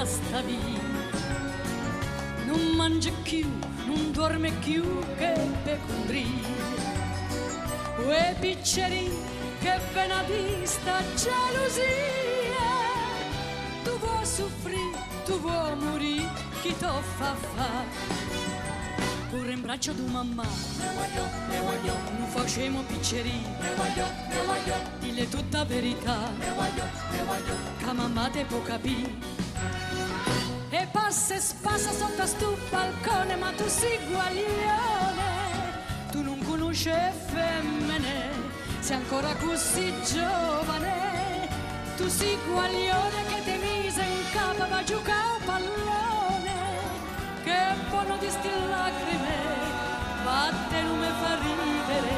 sta via. Non mangia più, non dorme più che per condria. Quei picceri che vena di sta gelosia. Tu vuoi soffrire, tu vuoi morire, chi t'o fa fa? Pure in braccio di mamma, non facciamo picceria, dille tutta verità, che mamma te può capire. E passa e spassa sotto sto balcone, ma tu sei guaglione, tu non conosci femmine, sei ancora così giovane, tu sei guaglione che ti mise in capo a giocare a pallone, che buono di sti lacrime, batte non mi fa ridere,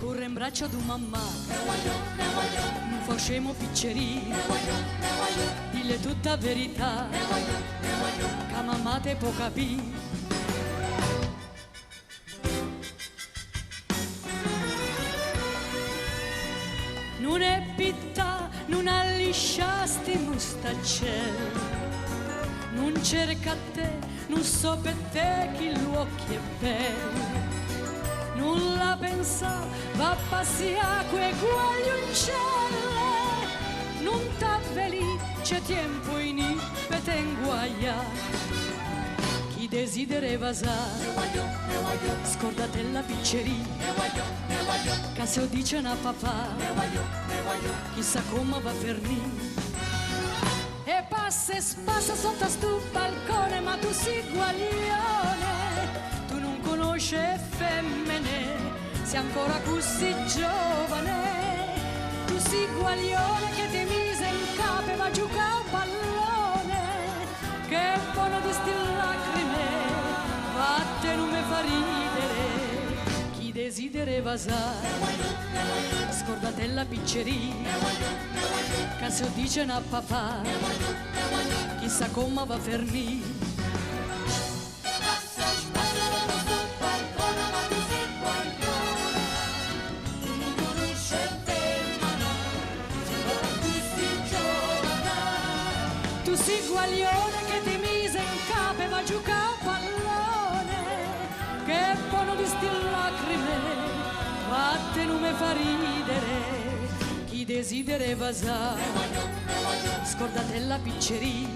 corre in braccio di mamma, non facciamo picceria, dille tutta verità, che mamma te può capire. Non è pitta, non allisciasti mustaccelli, non cerca te, non so per te che l'occhio è bello, non la pensa, va a passeare quei guaglioncelli, non t'avveli, c'è tempo in per te inguagliare. Chi desidera sa, scordate la picceria, che se lo dice una papà, chissà come va a finire. E passa e spassa sotto sto balcone, ma tu sei guaglione, tu non conosci femmine, sei ancora così giovane, tu sei guaglione che ti mise in capo e va a giocare a pallone, che buono di sti lacrime, vatte non mi fa ridere, chi desidera sa, scordate la picceria, che se lo dice una papà, chissà come va a finire. Tu sei guaglione che ti mise in capo e va a giocare a pallone, che buono di sti lacrime, vatte non mi fa ridere, chi desidera sa, scordate la picceria,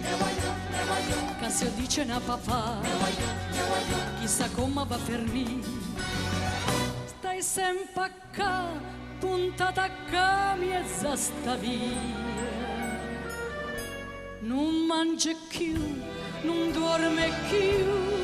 che se lo dice una papà, chissà come va a finire. Stai sempre a ca, puntata a ca, mezza sta via, non mangia più, non dorme più,